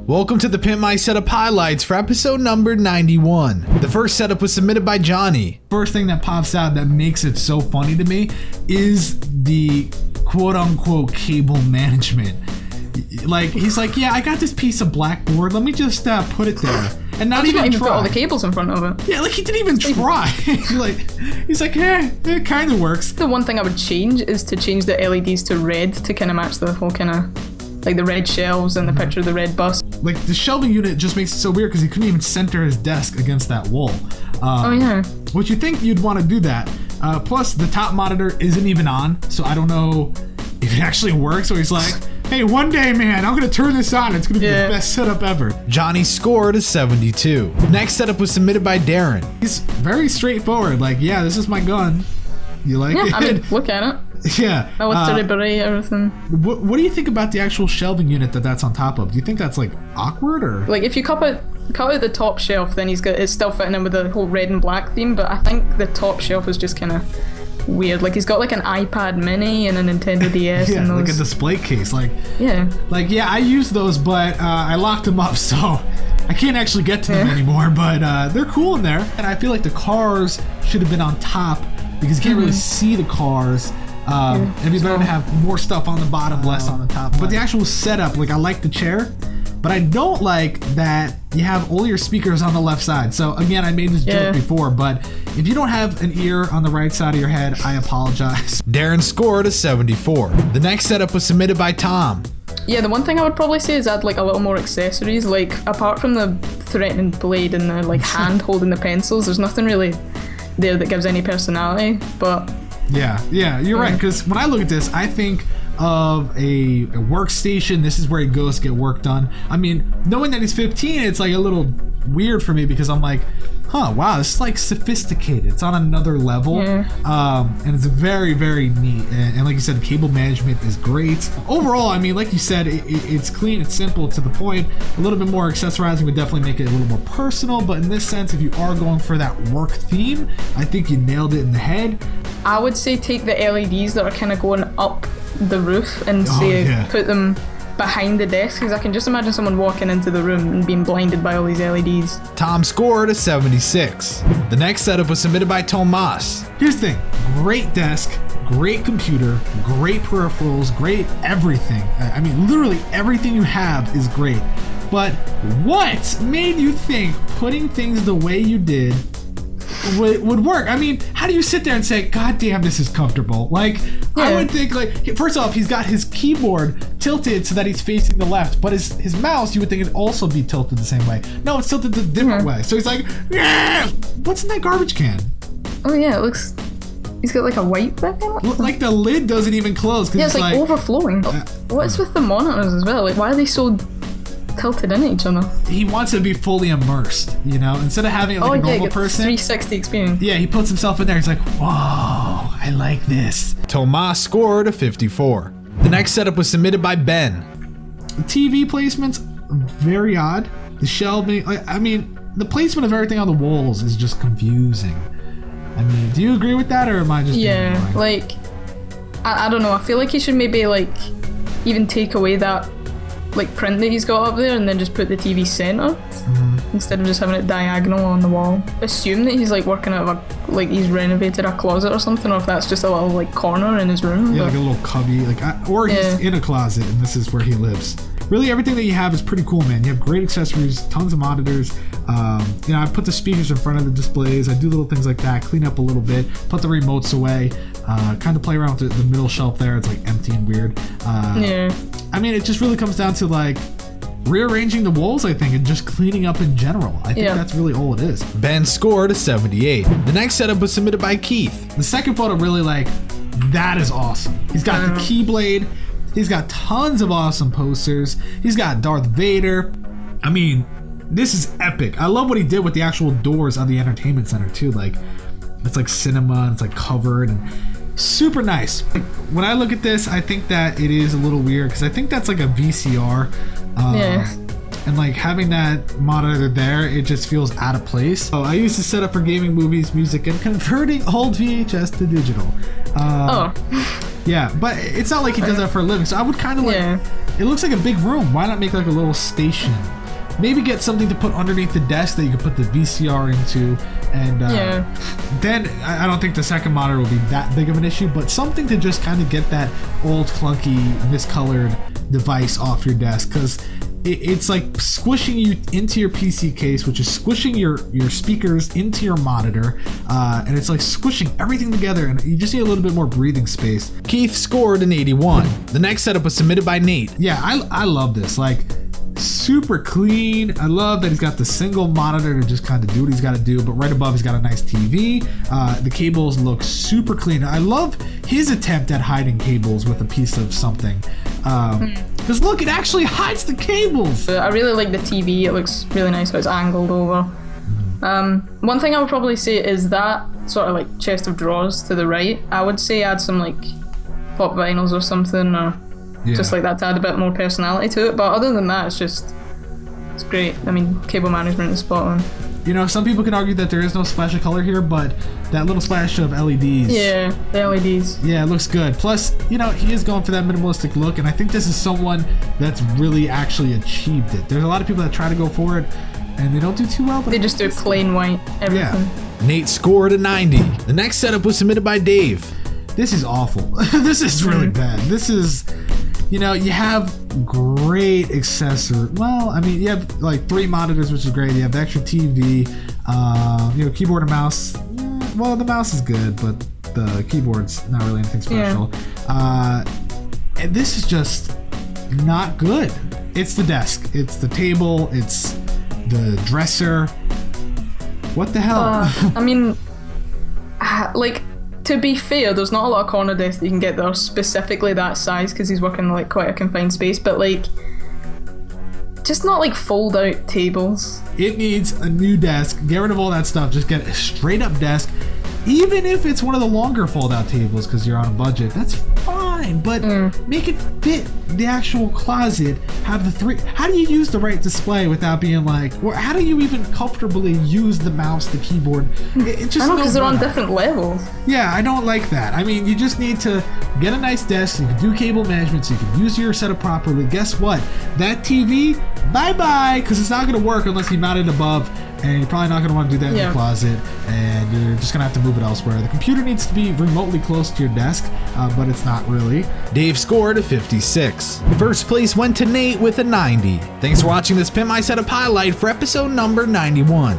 Welcome to the Pimp My Setup highlights for episode number 91. The first setup was submitted by Johnny. First thing that pops out that makes it so funny to me is the quote-unquote cable management. Like, he's like, yeah, I got this piece of blackboard, let me just put it there. And not even try. Put all the cables in front of it. Yeah, like he didn't even try. he's like, yeah, it kind of works. The one thing I would change is to change the LEDs to red to kind of match the whole kind of, like the red shelves and the picture of the red bus. Like the shelving unit just makes it so weird because he couldn't even center his desk against that wall. Oh yeah. Which you think you'd want to do that. Plus the top monitor isn't even on, so I don't know if it actually works. So he's like, hey, one day, man, I'm going to turn this on. It's going to be the best setup ever. Johnny scored a 72. Next setup was submitted by Darren. He's very straightforward. Like, yeah, this is my gun. You like it? I mean, look at it. Yeah. Military beret, everything. What do you think about the actual shelving unit that's on top of? Do you think that's like awkward or? Like if you cut out the top shelf, then it's still fitting in with the whole red and black theme. But I think the top shelf is just kind of weird. Like he's got like an iPad Mini and a Nintendo DS. Yeah, and those. Like a display case. Like yeah. Like yeah, I use those, but I locked them up, so I can't actually get to them anymore. But they're cool in there, and I feel like the cars should have been on top because you can't really see the cars. It'd be better to have more stuff on the bottom, less on the top. But the actual setup, like I like the chair, but I don't like that you have all your speakers on the left side. So again, I made this joke before, but if you don't have an ear on the right side of your head, I apologize. Darren scored a 74. The next setup was submitted by Tom. Yeah, the one thing I would probably say is add like a little more accessories. Like apart from the threatening blade and the like hand holding the pencils, there's nothing really there that gives any personality. But yeah, you're right. Because when I look at this, I think of a workstation. This is where he goes to get work done. I mean, knowing that he's 15, it's like a little weird for me because I'm like, huh, wow, this is like sophisticated. It's on another level. And it's very, very neat. And like you said, cable management is great. Overall, I mean, like you said, it's clean, it's simple, to the point. A little bit more accessorizing would definitely make it a little more personal. But in this sense, if you are going for that work theme, I think you nailed it in the head. I would say take the LEDs that are kind of going up the roof and put them behind the desk, because I can just imagine someone walking into the room and being blinded by all these LEDs. Tom scored a 76. The next setup was submitted by Tomas. Here's the thing, great desk, great computer, great peripherals, great everything. I mean, literally everything you have is great. But what made you think putting things the way you did would work? I mean, how do you sit there and say, God damn, this is comfortable? Like, I would think, like, first off, he's got his keyboard tilted so that he's facing the left, but his mouse, you would think it'd also be tilted the same way. No, it's tilted a different way. So he's like, yeah! What's in that garbage can? Oh yeah, it looks, he's got like a white thing in it. Like the lid doesn't even close. Yeah, it's like overflowing. What's with the monitors as well? Like, why are they so tilted in each other? He wants to be fully immersed, you know, instead of having it like a normal person. 360 experience. Yeah, he puts himself in there. He's like, whoa, I like this. Tomas scored a 54. The next setup was submitted by Ben. The TV placement's very odd. The shelving, I mean, the placement of everything on the walls is just confusing. I mean, do you agree with that, or am I just being annoying? Like, I don't know. I feel like he should maybe like even take away that like print that he's got up there and then just put the TV centered instead of just having it diagonal on the wall. Assume that he's like working out of like he's renovated a closet or something, or if that's just a little like corner in his room. Yeah, like a little cubby, or he's in a closet and this is where he lives. Really, everything that you have is pretty cool, man. You have great accessories, tons of monitors. You know, I put the speakers in front of the displays. I do little things like that, clean up a little bit, put the remotes away, kind of play around with the middle shelf there. It's like empty and weird. I mean, it just really comes down to like rearranging the walls, I think, and just cleaning up in general. I think that's really all it is. Ben scored a 78. The next setup was submitted by Keith. The second photo, really like, that is awesome. He's got the Keyblade. He's got tons of awesome posters. He's got Darth Vader. I mean, this is epic. I love what he did with the actual doors on the entertainment center too. Like, it's like cinema and it's like covered and super nice. When I look at this, I think that it is a little weird because I think that's like a VCR. And like having that monitor there, it just feels out of place. So I used to set up for gaming, movies, music, and converting old VHS to digital. Yeah, but it's not like he does that for a living. So I would kind of like, Yeah. it looks like a big room. Why not make like a little station? Maybe get something to put underneath the desk that you could put the VCR into, and then I don't think the second monitor will be that big of an issue, but something to just kind of get that old clunky miscolored device off your desk, because it's like squishing you into your PC case, which is squishing your speakers into your monitor, and it's like squishing everything together, and you just need a little bit more breathing space. Keith scored an 81. The next setup was submitted by Nate. Yeah, I love this. Like, super clean. I love that he's got the single monitor to just kind of do what he's got to do, but right above he's got a nice TV. The cables look super clean. I love his attempt at hiding cables with a piece of something, because look, it actually hides the cables. I really like the TV. It looks really nice how it's angled over. One thing I would probably say is that sort of like chest of drawers to the right, I would say add some like pop vinyls or something, or just like that to add a bit more personality to it. But other than that, it's great. I mean, cable management is spot on. You know, some people can argue that there is no splash of color here, but that little splash of LEDs. Yeah, the LEDs. Yeah, it looks good. Plus, you know, he is going for that minimalistic look, and I think this is someone that's really actually achieved it. There's a lot of people that try to go for it, and they don't do too well. But They just do plain white everything. Yeah. Nate scored a 90. The next setup was submitted by Dave. This is awful. This is really bad. This is, you know, you have great accessory. Well, I mean, you have like 3 monitors, which is great. You have the extra TV, you know, keyboard and mouse. Well, the mouse is good, but the keyboard's not really anything special. And this is just not good. It's the desk. It's the table. It's the dresser. What the hell? I mean, like, to be fair, there's not a lot of corner desks that you can get that are specifically that size, because he's working in like quite a confined space, but like, just not like fold out tables. It needs a new desk. Get rid of all that stuff. Just get a straight up desk. Even if it's one of the longer fold out tables because you're on a budget, that's fine. But make it fit the actual closet. Have the 3. How do you use the right display without being like, or how do you even comfortably use the mouse, the keyboard? It just I know, because they're on different levels. Yeah, I don't like that. I mean, you just need to get a nice desk. You can do cable management, so you can use your setup properly. Guess what? That TV, bye-bye, because it's not going to work unless you mount it above, and you're probably not going to want to do that in the closet, and you're just going to have to move it elsewhere. The computer needs to be remotely close to your desk, but it's not really. Dave scored a 56. First place went to Nate with a 90. Thanks for watching this Pimp My Setup highlight for episode number 91.